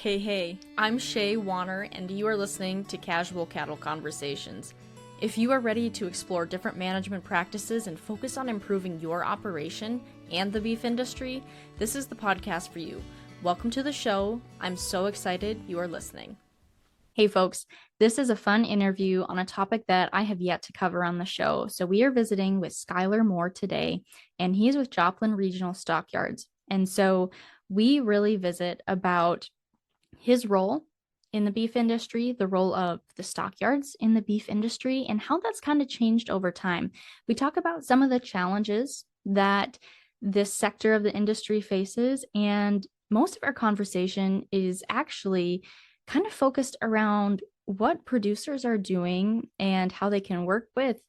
Hey, I'm Shaye-Wanner, and you are listening to Casual Cattle Conversations. If you are ready to explore different management practices and focus on improving your operation and the beef industry, this is the podcast for you. Welcome to the show. I'm so excited you are listening. Hey folks, this is a fun interview on a topic that I have yet to cover on the show. So we are visiting with Skyler Moore today, and he's with Joplin Regional Stockyards. And so we really visit about his role in the beef industry, the role of the stockyards in the beef industry, and how that's kind of changed over time. We talk about some of the challenges that this sector of the industry faces, and most of our conversation is actually kind of focused around what producers are doing and how they can work with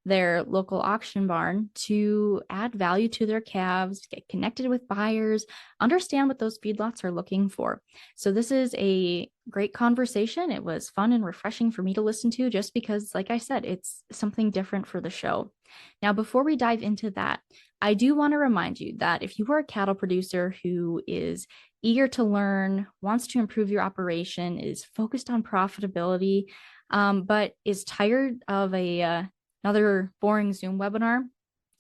their local auction barn to add value to their calves, get connected with buyers, understand what those feedlots are looking for. So this is a great conversation. It was fun and refreshing for me to listen to just because, like I said, it's something different for the show. Now, before we dive into that, I do want to remind you that if you are a cattle producer who is eager to learn, wants to improve your operation, is focused on profitability, but is tired of another boring Zoom webinar,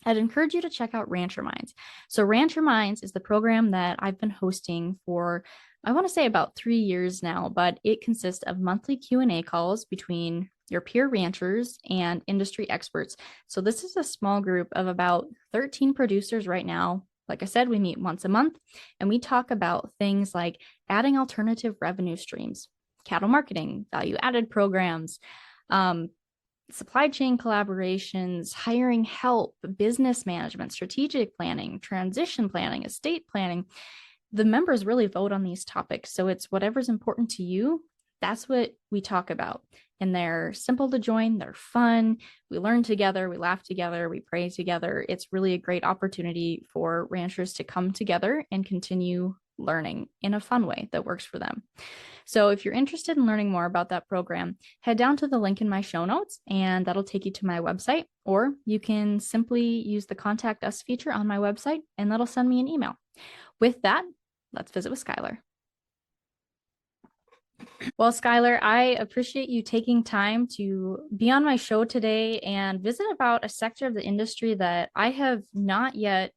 I'd encourage you to check out Rancher Minds. So Rancher Minds is the program that I've been hosting for, I want to say about 3 years now, but it consists of monthly Q&A calls between your peer ranchers and industry experts. So this is a small group of about 13 producers right now. Like I said, we meet once a month and we talk about things like adding alternative revenue streams, cattle marketing, value-added programs, supply chain collaborations, hiring help, business management, strategic planning, transition planning, estate planning. The members really vote on these topics. So it's whatever's important to you. That's what we talk about. And they're simple to join. They're fun. We learn together. We laugh together. We pray together. It's really a great opportunity for ranchers to come together and continue learning in a fun way that works for them. So if you're interested in learning more about that program, head down to the link in my show notes and that'll take you to my website, or you can simply use the contact us feature on my website and that'll send me an email. With that, let's visit with Skyler. Well, Skyler, I appreciate you taking time to be on my show today and visit about a sector of the industry that I have not yet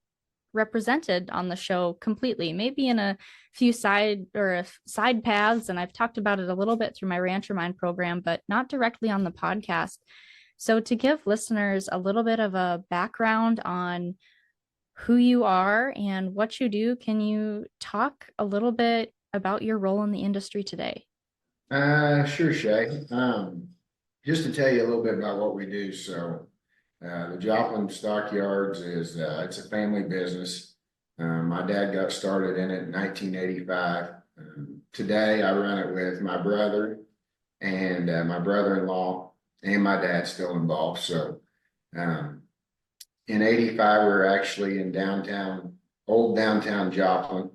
represented on the show completely, maybe in a few side paths. And I've talked about it a little bit through my Rancher Mind program, but not directly on the podcast. So to give listeners a little bit of a background on who you are and what you do, can you talk a little bit about your role in the industry today? Sure, Shay. Just to tell you a little bit about what we do. The Joplin Stockyards is it's a family business. My dad got started in it in 1985. Today, I run it with my brother and my brother-in-law and my dad still involved. Um, in '85, we were actually in old downtown Joplin.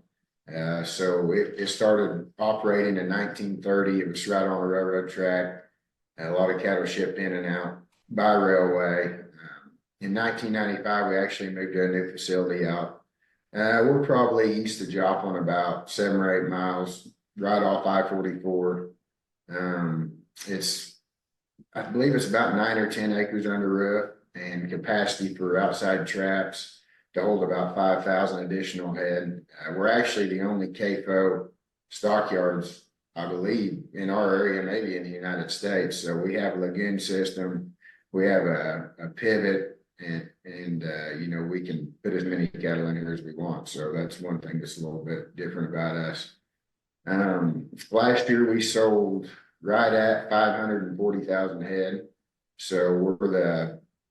It started operating in 1930. It was right on a railroad track. A lot of cattle shipped in and out by railway. In 1995, we actually moved to a new facility out. We're probably east of Joplin, about 7 or 8 miles, right off I-44. I believe it's about 9 or 10 acres under roof and capacity for outside traps to hold about 5,000 additional head. We're actually the only CAFO stockyards, I believe, in our area, maybe in the United States. So we have a lagoon system, we have a pivot, and we can put as many cattle in here as we want. So that's one thing that's a little bit different about us. Last year we sold right at 540,000 head. So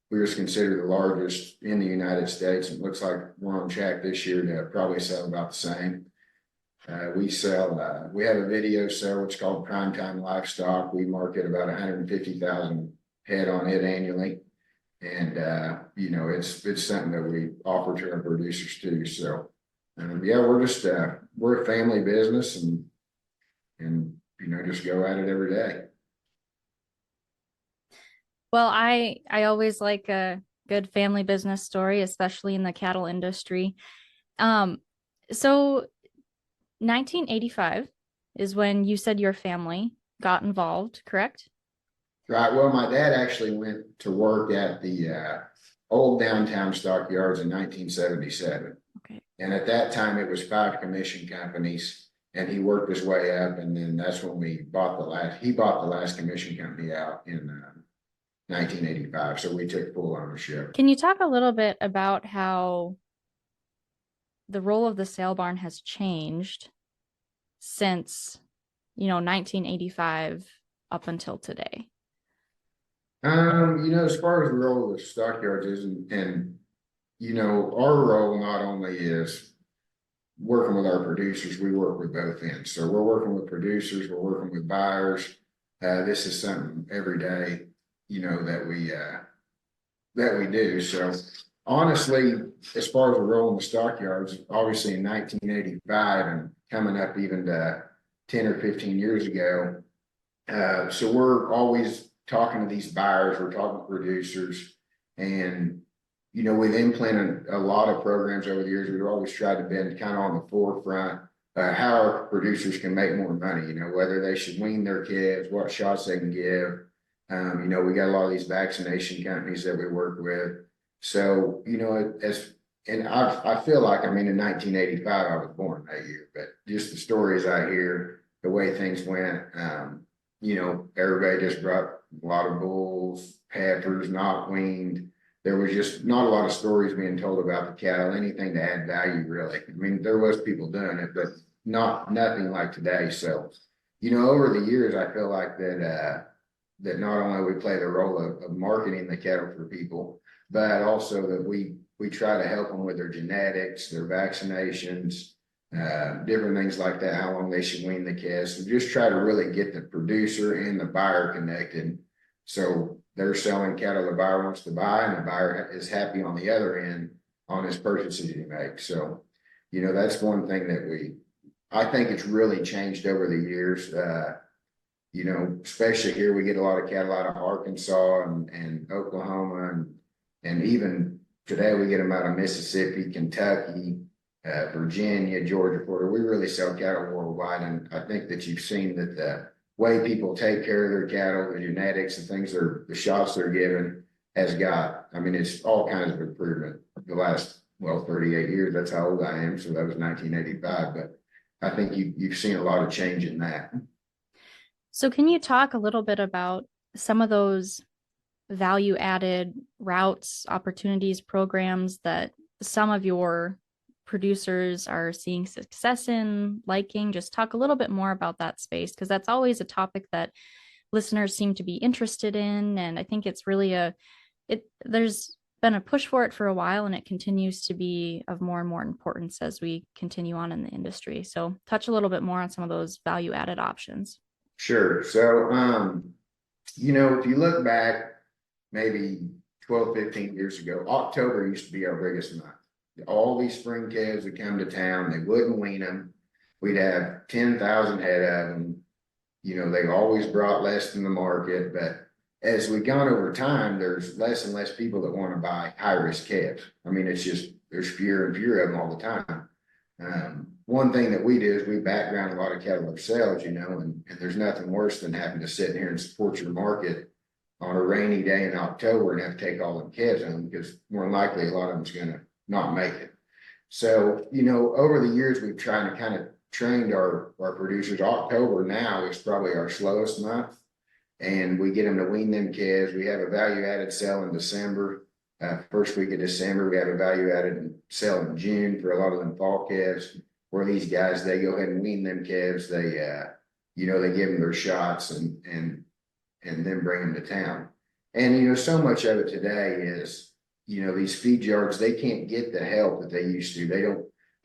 we was considered the largest in the United States. It looks like we're on track this year to probably sell about the same. We have a video sale, which is called Primetime Livestock. We market about 150,000 head on it annually. And, it's something that we offer to our producers too. So, we're a family business and, just go at it every day. Well, I always like a good family business story, especially in the cattle industry. So 1985, is when you said your family got involved, correct? Right. Well, my dad actually went to work at the old downtown stockyards in 1977. Okay. And at that time, it was 5 commission companies, and he worked his way up. And then that's when he bought the last commission company out in 1985. So we took full ownership. Can you talk a little bit about how the role of the sale barn has changed since, 1985 up until today? As far as the role of the stockyards is, our role not only is working with our producers, we work with both ends. So we're working with producers, we're working with buyers. This is something every day, that we do. So honestly, as far as the role in the stockyards, obviously in 1985 and coming up even to 10 or 15 years ago. So we're always talking to these buyers, we're talking to producers, and we've implemented a lot of programs over the years. We've always tried to been kind of on the forefront, how our producers can make more money, whether they should wean their calves, what shots they can give. We got a lot of these vaccination companies that we work with. So, I feel like, in 1985, I was born that year, but just the stories I hear, the way things went, everybody just brought a lot of bulls, heifers, not weaned. There was just not a lot of stories being told about the cattle, anything to add value, really. There was people doing it, but nothing like today. So, over the years, I feel like that not only we play the role of marketing the cattle for people, but also that we try to help them with their genetics, their vaccinations, different things like that, how long they should wean the calves. So just try to really get the producer and the buyer connected. So they're selling cattle the buyer wants to buy, and the buyer is happy on the other end on his purchases he makes. So, that's one thing that I think it's really changed over the years. Especially here, we get a lot of cattle out of Arkansas and Oklahoma, and even today we get them out of Mississippi, Kentucky, Virginia, Georgia, Florida. We really sell cattle worldwide, and I think that you've seen that the way people take care of their cattle, the genetics, the things the shots they're given has got. It's all kinds of improvement the last 38 years. That's how old I am. So that was 1985, but I think you've seen a lot of change in that. So can you talk a little bit about some of those value added routes, opportunities, programs that some of your producers are seeing success in, liking? Just talk a little bit more about that space, because that's always a topic that listeners seem to be interested in. And I think it's really there's been a push for it for a while, and it continues to be of more and more importance as we continue on in the industry. So touch a little bit more on some of those value added options. Sure. So, if you look back maybe 12, 15 years ago, October used to be our biggest month. All these spring calves would come to town, they wouldn't wean them. We'd have 10,000 head of them. They always brought less than the market, but as we've gone over time, there's less and less people that want to buy high risk calves. It's just, there's fewer and fewer of them all the time. One thing that we do is we background a lot of cattle ourselves, and there's nothing worse than having to sit here and support your market on a rainy day in October and have to take all them calves home, because more than likely a lot of them's going to not make it. So, over the years, we've tried to kind of trained our producers. October now is probably our slowest month, and we get them to wean them calves. We have a value added sale in December. First week of December, we have a value added sale in June for a lot of them fall calves, where these guys, they go ahead and wean them calves. They, they give them their shots and then bring them to town. And, so much of it today is, these feed yards, they can't get the help that they used to.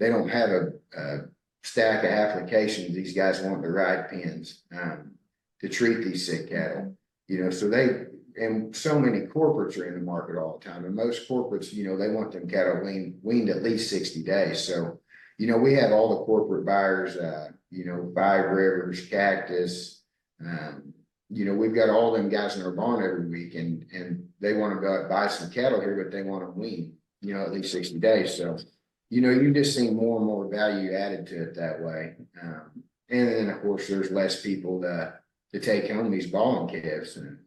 They don't have a stack of applications. These guys want the right pens to treat these sick cattle, and so many corporates are in the market all the time. And most corporates, they want them cattle weaned at least 60 days. So, we have all the corporate buyers, Five Rivers, Cactus, we've got all them guys in our barn every week, and they want to go out and buy some cattle here, but they want them weaned, at least 60 days. So, you just see more and more value added to it that way. And then of course there's less people to take home these balling calves. And,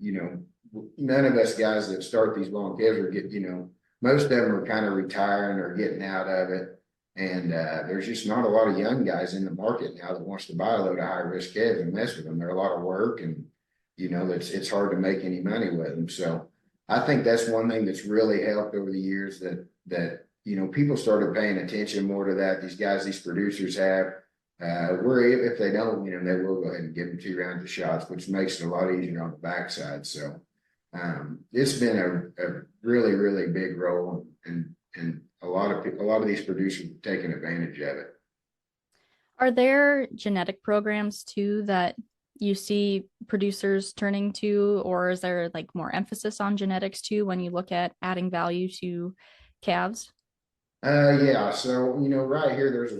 none of us guys that start these balling calves are most of them are kind of retiring or getting out of it. And there's just not a lot of young guys in the market now that wants to buy a load of high risk calves and mess with them. They're a lot of work, and it's hard to make any money with them. So I think that's one thing that's really helped over the years that people started paying attention more to that. These guys, these producers have. If they don't, they will go ahead and give them 2 rounds of shots, which makes it a lot easier on the backside. So it's been a really, really big role, and a lot of these producers have taken advantage of it. Are there genetic programs too that you see producers turning to, or is there like more emphasis on genetics too when you look at adding value to calves? Yeah. So, right here, there's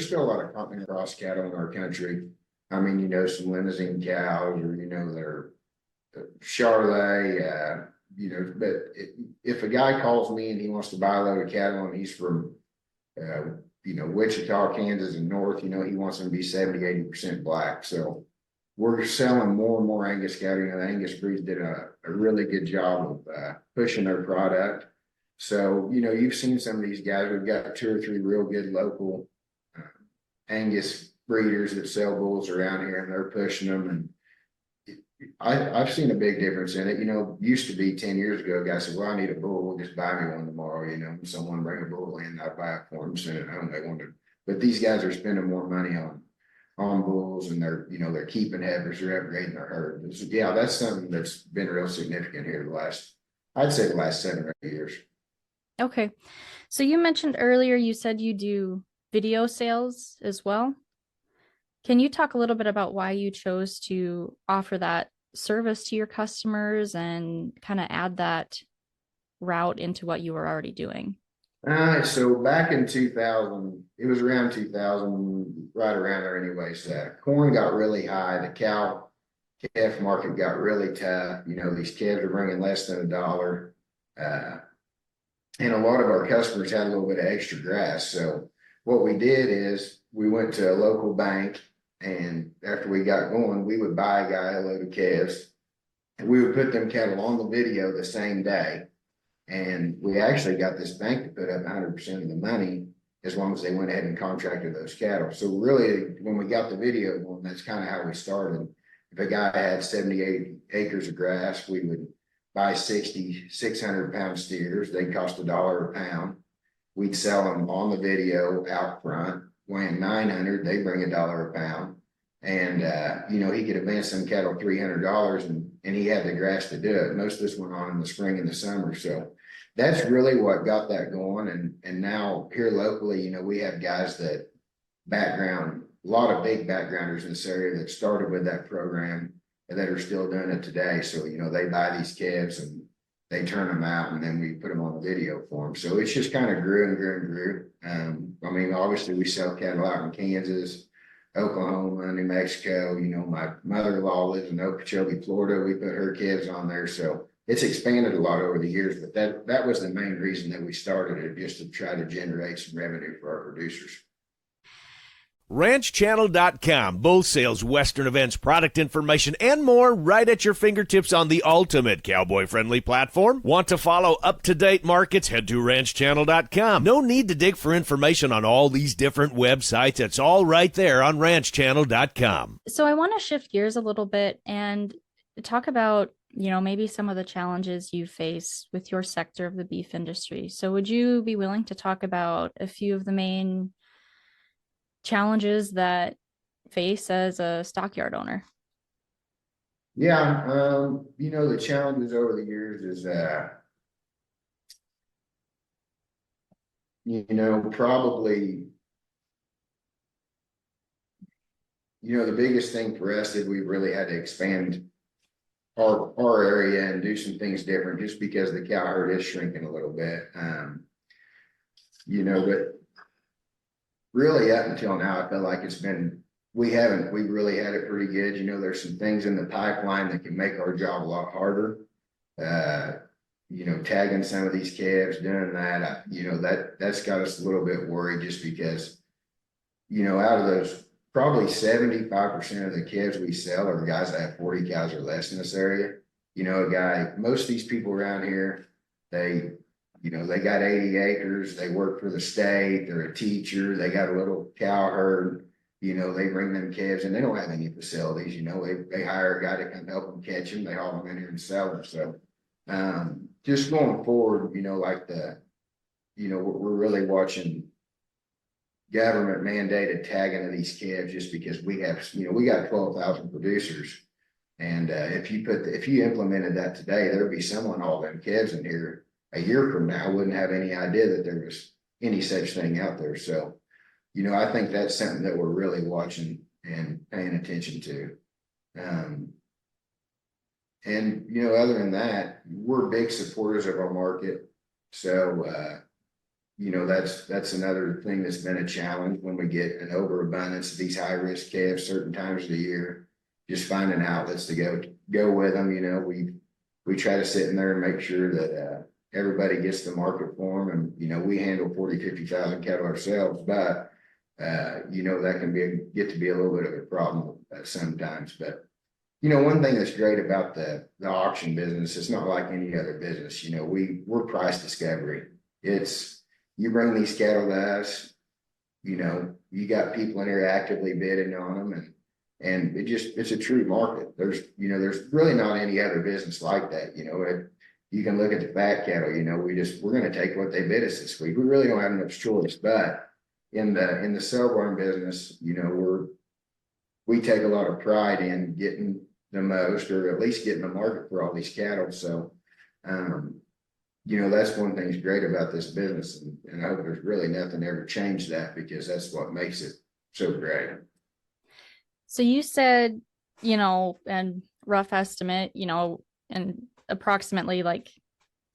still a lot of company cross cattle in our country. I mean, some limousine cows, or, they're Charlet, but if a guy calls me and he wants to buy a load of cattle and he's from, Wichita, Kansas and north, he wants them to be 70-80% black. So we're selling more and more Angus cattle. The Angus breeds did a really good job of pushing their product. So, you've seen some of these guys. We've got 2 or 3 real good local Angus breeders that sell bulls around here, and they're pushing them. And I've seen a big difference in it. Used to be 10 years ago, a guy said, well, I need a bull. We'll just buy me one tomorrow. Someone bring a bull in, I buy it for them, send it home. They wanted, but these guys are spending more money on bulls, and they're keeping heifers, they're upgrading their herd. So, yeah, that's something that's been real significant here I'd say the last 7 or 8 years. Okay. So you mentioned earlier, you said you do video sales as well. Can you talk a little bit about why you chose to offer that service to your customers and kind of add that route into what you were already doing? So back in 2000, it was around 2000, right around there anyways, corn got really high. The calf market got really tough. These calves are bringing less than $1. And a lot of our customers had a little bit of extra grass. So what we did is we went to a local bank, and after we got going, we would buy a guy a load of calves, and we would put them cattle on the video the same day. And we actually got this bank to put up 100% of the money as long as they went ahead and contracted those cattle. So really, when we got the video going, that's kind of how we started. If a guy had 78 acres of grass, we would buy 60 600-pound steers. They cost $1 a pound. We'd sell them on the video out front, weighing 900. They bring $1 a pound, and he could advance some cattle $300, and he had the grass to do it. Most of this went on in the spring and the summer, so that's really what got that going. And now here locally, we have guys that a lot of big backgrounders in this area that started with that program and that are still doing it today. So, they buy these calves and they turn them out, and then we put them on the video for them. So it's just kind of grew and grew and grew. I mean, obviously we sell cattle out in Kansas, Oklahoma, New Mexico. My mother-in-law lives in Okeechobee, Florida. We put her calves on there. So it's expanded a lot over the years, but that was the main reason that we started it, just to try to generate some revenue for our producers. RanchChannel.com. Bull sales, Western events, product information, and more right at your fingertips on the ultimate cowboy-friendly platform. Want to follow up-to-date markets? Head to RanchChannel.com. No need to dig for information on all these different websites. It's all right there on RanchChannel.com. So I want to shift gears a little bit and talk about, maybe some of the challenges you face with your sector of the beef industry. So would you be willing to talk about a few of the main challenges that face as a stockyard owner? Yeah, the challenges over the years is probably the biggest thing for us is we really had to expand our area and do some things different, just because the cow herd is shrinking a little bit. But really up until now, I feel like we really had it pretty good. There's some things in the pipeline that can make our job a lot harder. Tagging some of these calves, doing that, that's got us a little bit worried, just because, out of those probably 75% of the calves we sell are guys that have 40 cows or less in this area. You know, most of these people around here, they, they got 80 acres, they work for the state, they're a teacher, they got a little cow herd, they bring them calves and they don't have any facilities, they hire a guy to come help them catch them, they haul them in here and sell them. So, just going forward, we're really watching government mandated tagging of these calves just because we got 12,000 producers. And if you implemented that today, there'd be someone all them calves in here a year from now wouldn't have any idea that there was any such thing out there. So, I think that's something that we're really watching and paying attention to. Other than that, we're big supporters of our market. So, that's another thing that's been a challenge when we get an overabundance of these high risk calves certain times of the year. Just finding outlets to go with them. We try to sit in there and make sure that everybody gets the market for them. And we handle 50,000 cattle ourselves, but that can get to be a little bit of a problem sometimes. But one thing that's great about the auction business, it's not like any other business. We're price discovery. It's you bring these cattle to us, you got people in here actively bidding on them, and it's a true market. There's really not any other business like that. You can look at the fat cattle, we're going to take what they bid us this week. We really don't have much choice, but in the sale barn business, we take a lot of pride in getting the most, or at least getting the market for all these cattle. So, that's one thing that's great about this business. And I hope there's really nothing ever change that, because that's what makes it so great. So you said, and rough estimate, and approximately like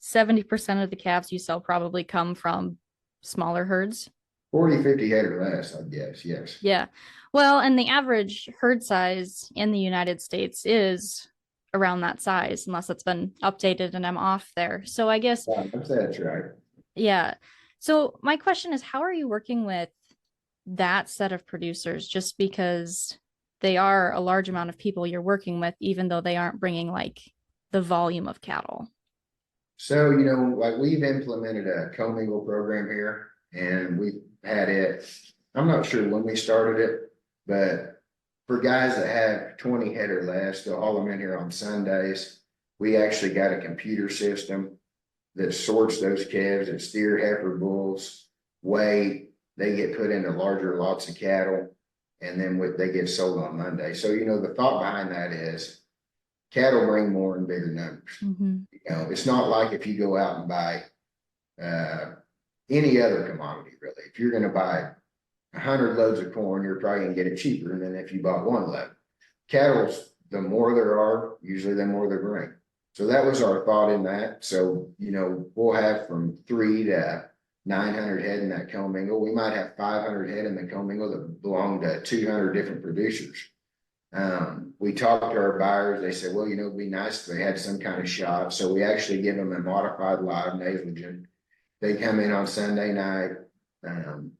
70% of the calves you sell probably come from smaller herds. 40, 50 head or less, I guess. Yes. Yeah. Well, and the average herd size in the United States is around that size, unless it's been updated and I'm off there. So I guess that's right. Yeah. So my question is, how are you working with that set of producers? Just because they are a large amount of people you're working with, even though they aren't bringing like the volume of cattle. So, like we've implemented a co-mingle program here, and we've had it, I'm not sure when we started it, but for guys that have 20 head or less, they'll haul them in here on Sundays. We actually got a computer system that sorts those calves and steer, heifer, bulls, weight. They get put into larger lots of cattle, and then they get sold on Monday. So, the thought behind that is cattle bring more in bigger numbers. Mm-hmm. It's not like if you go out and buy any other commodity, really. If you're going to buy 100 loads of corn, you're probably going to get it cheaper than if you bought one load. Cattle, the more there are, usually the more they bring. So that was our thought in that. So, we'll have from 3 to 900 head in that commingle. We might have 500 head in the commingle that belong to 200 different producers. We talked to our buyers. They said, well, it'd be nice if they had some kind of shot. So we actually give them a modified live nasal. They come in on Sunday night.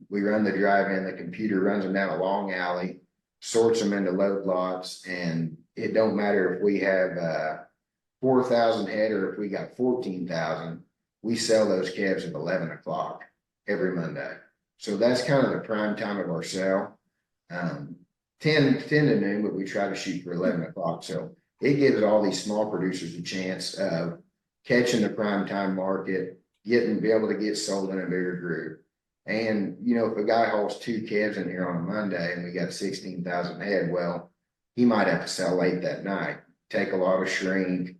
We run the drive-in. The computer runs them down a long alley, sorts them into load lots, and it don't matter if we have 4,000 head or if we got 14,000. We sell those calves at 11 o'clock every Monday. So that's kind of the prime time of our sale. 10 to noon, but we try to shoot for 11 o'clock. So it gives all these small producers a chance of catching the prime time market, be able to get sold in a bigger group. And, if a guy hauls 2 calves in here on a Monday and we got 16,000 head, well, he might have to sell late that night, take a lot of shrink,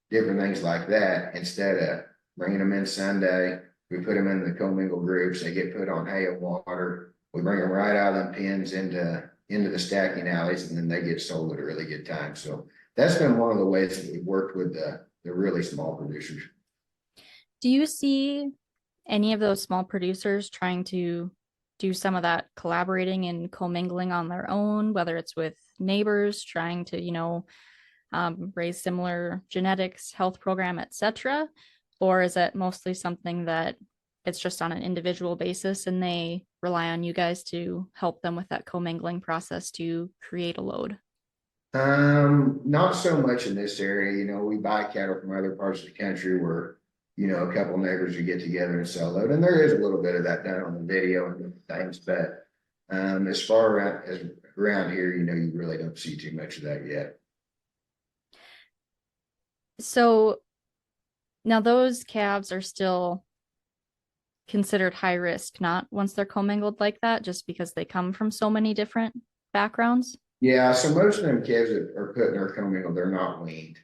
different things like that. Instead of bringing them in Sunday, we put them in the commingle groups. They get put on hay and water. We bring them right out of them pens into the stacking alleys, and then they get sold at a really good time. So that's been one of the ways that we've worked with the really small producers. Do you see any of those small producers trying to do some of that collaborating and commingling on their own, whether it's with neighbors trying to, raise similar genetics, health program, etc.? Or is it mostly something that it's just on an individual basis and they rely on you guys to help them with that co-mingling process to create a load? Not so much in this area. We buy cattle from other parts of the country where, a couple neighbors would get together and sell load. And there is a little bit of that done on the video and things, but as far as around here, you really don't see too much of that yet. So now those calves are still considered high risk, not once they're commingled like that, just because they come from so many different backgrounds? Yeah, so most of them calves that are put in their commingle, they're not weaned.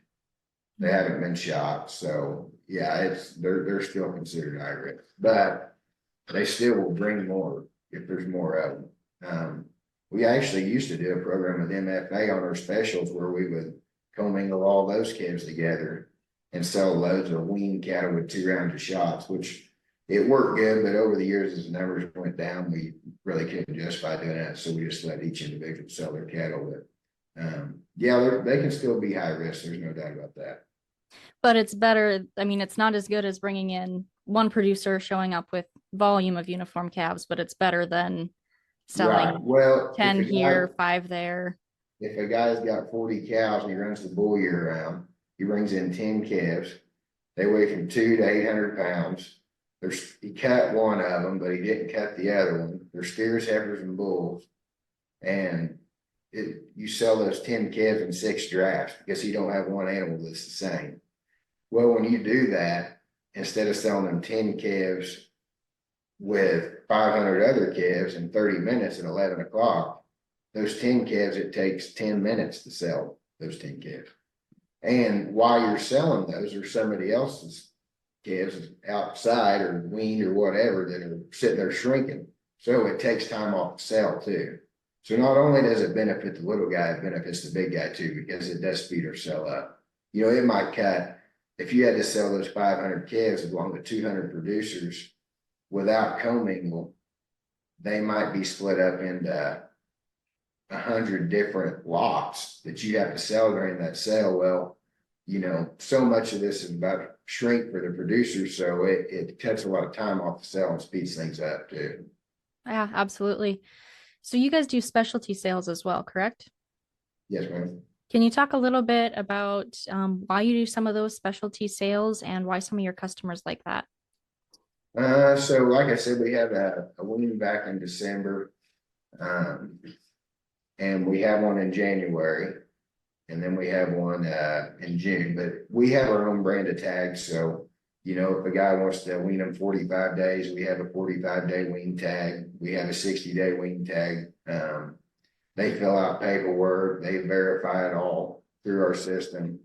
They haven't been shot. So yeah, they're still considered high risk, but they still will bring more if there's more of them. We actually used to do a program with MFA on our specials where we would commingle all those calves together and sell loads of weaned cattle with 2 rounds of shots, which it worked good, but over the years as the numbers went down, we really couldn't justify doing that. So we just let each individual sell their cattle. But yeah, they can still be high risk. There's no doubt about that. But it's better. I mean, it's not as good as bringing in one producer showing up with volume of uniform calves, but it's better than selling Right. Well, 10 here, 5 there. If a guy's got 40 cows and he runs the bull year round, he brings in 10 calves. They weigh from 2 to 800 pounds. He cut one of them, but he didn't cut the other one. They're steers, heifers, and bulls. And you sell those 10 calves in 6 drafts because you don't have one animal that's the same. Well, when you do that, instead of selling them 10 calves with 500 other calves in 30 minutes at 11 o'clock, those 10 calves, it takes 10 minutes to sell those 10 calves. And while you're selling those, or somebody else's calves outside or weaned or whatever that are sitting there shrinking. So it takes time off the sale too. So not only does it benefit the little guy, it benefits the big guy too, because it does speed our sell up. It might cut, if you had to sell those 500 calves along with 200 producers without commingle, they might be split up into 100 different lots that you have to sell during that sale. Well, so much of this is about shrink for the producers, so it cuts a lot of time off the sale and speeds things up too. Yeah, absolutely. So you guys do specialty sales as well, correct? Yes, ma'am. Can you talk a little bit about why you do some of those specialty sales and why some of your customers like that? So like I said, we had a wean back in December, and we have one in January, and then we have one in June. But we have our own brand of tags, so if a guy wants to wean them 45 days, we have a 45-day wean tag. We have a 60-day wean tag. They fill out paperwork, they verify it all through our system,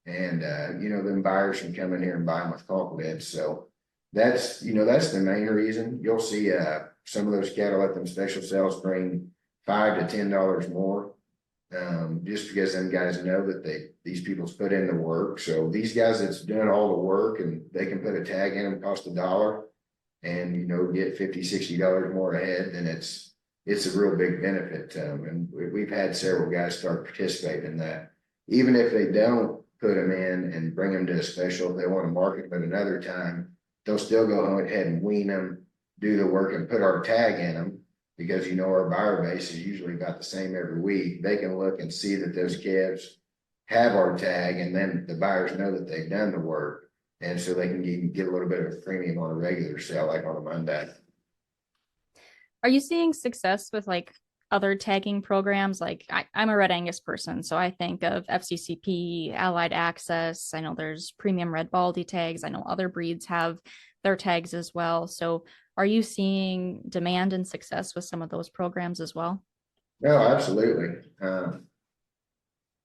and then buyers can come in here and buy them with confidence. So that's the main reason. You'll see some of those cattle at them special sales bring $5 to $10 more, just because them guys know that these people's put in the work. So these guys that's doing all the work and they can put a tag in them, cost $1, and get $50, $60 more ahead, then it's a real big benefit to them. And we've had several guys start participating in that. Even if they don't put them in and bring them to a special, if they want to market them at another time, they'll still go ahead and wean them, do the work, and put our tag in them, because our buyer base is usually about the same every week. They can look and see that those calves have our tag, and then the buyers know that they've done the work, and so they can get a little bit of a premium on a regular sale, like on a Monday. Are you seeing success with like other tagging programs? Like I'm a Red Angus person, so I think of FCCP, Allied Access. I know there's premium red baldy tags. I know other breeds have their tags as well. So are you seeing demand and success with some of those programs as well? No, absolutely.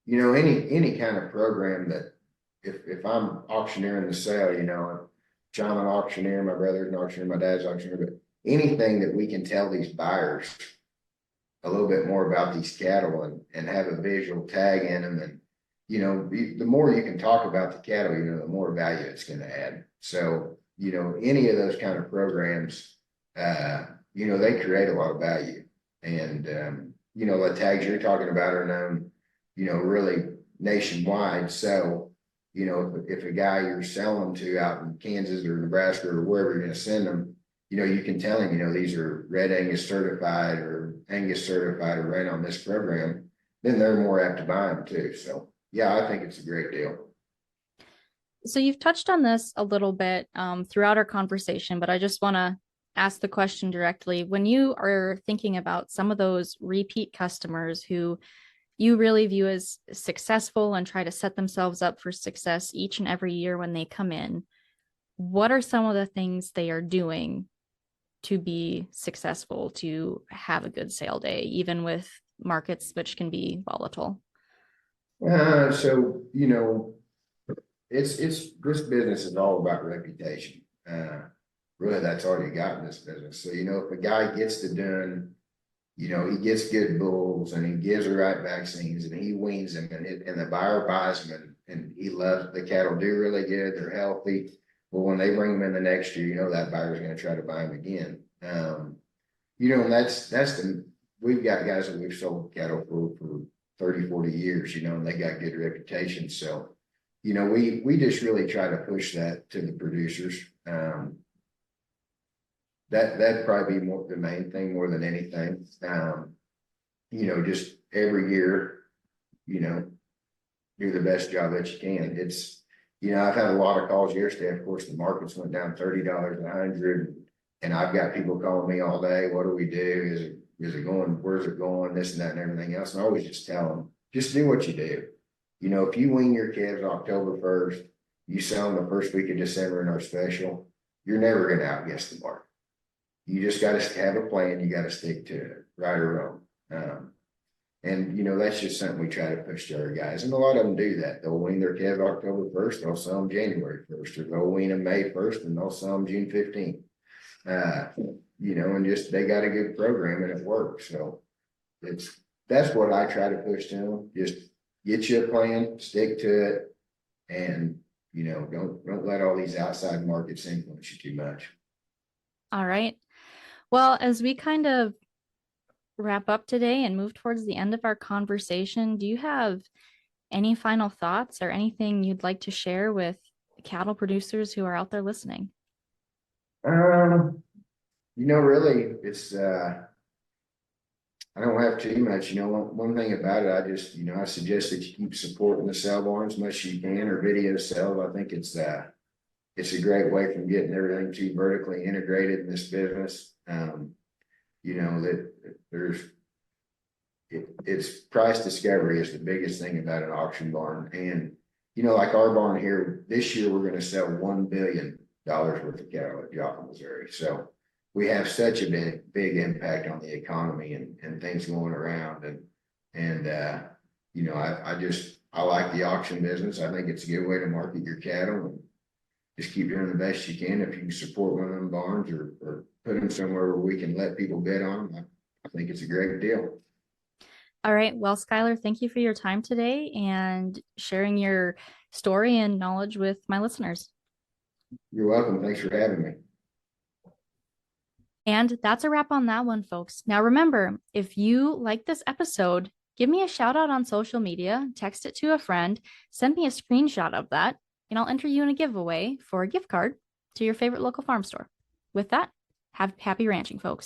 Any kind of program that if I'm auctioneering the sale, I'm an auctioneer, my brother's an auctioneer, my dad's an auctioneer, but anything that we can tell these buyers a little bit more about these cattle and have a visual tag in them, and the more you can talk about the cattle, the more value it's going to add. So any of those kind of programs, they create a lot of value. And the tags you're talking about are known really nationwide. So if a guy you're selling to out in Kansas or Nebraska or wherever you're going to send them, you can tell them, these are red Angus certified or Angus certified or right on this program, then they're more apt to buy them too. So yeah, I think it's a great deal. So you've touched on this a little bit throughout our conversation, but I just want to ask the question directly. When you are thinking about some of those repeat customers who you really view as successful and try to set themselves up for success each and every year when they come in, what are some of the things they are doing to be successful, to have a good sale day, even with markets which can be volatile? So, it's this business is all about reputation. Really, that's all you got in this business. So, if a guy gets to doing, he gets good bulls and he gives the right vaccines and he weans them and the buyer buys them and he loves the cattle do really good. They're healthy. Well, when they bring them in the next year, that buyer's going to try to buy them again. And we've got guys that we've sold cattle for 30, 40 years, and they got good reputations. So, we just really try to push that to the producers. That'd probably be more the main thing more than anything. Just every year, do the best job that you can. It's, I've had a lot of calls yesterday. Of course, the markets went down $30 a hundred, and I've got people calling me all day. What do we do? Is it going? Where's it going? This and that and everything else. And I always just tell them, just do what you do. If you wean your calves October 1st, you sell them the first week of December in our special, you're never going to outguess the market. You just got to have a plan. You got to stick to it, right or wrong. And that's just something we try to push to our guys. And a lot of them do that. They'll wean their calves October 1st, they'll sell them January 1st, or they'll wean them May 1st and they'll sell them June 15th. And just they got a good program and it works. So that's what I try to push to them. Just get you a plan, stick to it, and don't let all these outside markets influence you too much. All right. Well, as we kind of wrap up today and move towards the end of our conversation, do you have any final thoughts or anything you'd like to share with cattle producers who are out there listening? Really, it's I don't have too much. One thing about it, I just I suggest that you keep supporting the sale barn as much as you can, or video sales. I think it's a great way from getting everything too vertically integrated in this business. That it's price discovery is the biggest thing about an auction barn. And, like our barn here, this year, we're going to sell $1 billion worth of cattle at Joplin, Missouri. So we have such a big impact on the economy and things going around. I like the auction business. I think it's a good way to market your cattle, and just keep doing the best you can. If you can support one of them barns or put them somewhere where we can let people bid on them, I think it's a great deal. All right. Well, Skyler, thank you for your time today and sharing your story and knowledge with my listeners. You're welcome. Thanks for having me. And that's a wrap on that one, folks. Now, remember, if you like this episode, give me a shout out on social media, text it to a friend, send me a screenshot of that, and I'll enter you in a giveaway for a gift card to your favorite local farm store. With that, have happy ranching, folks.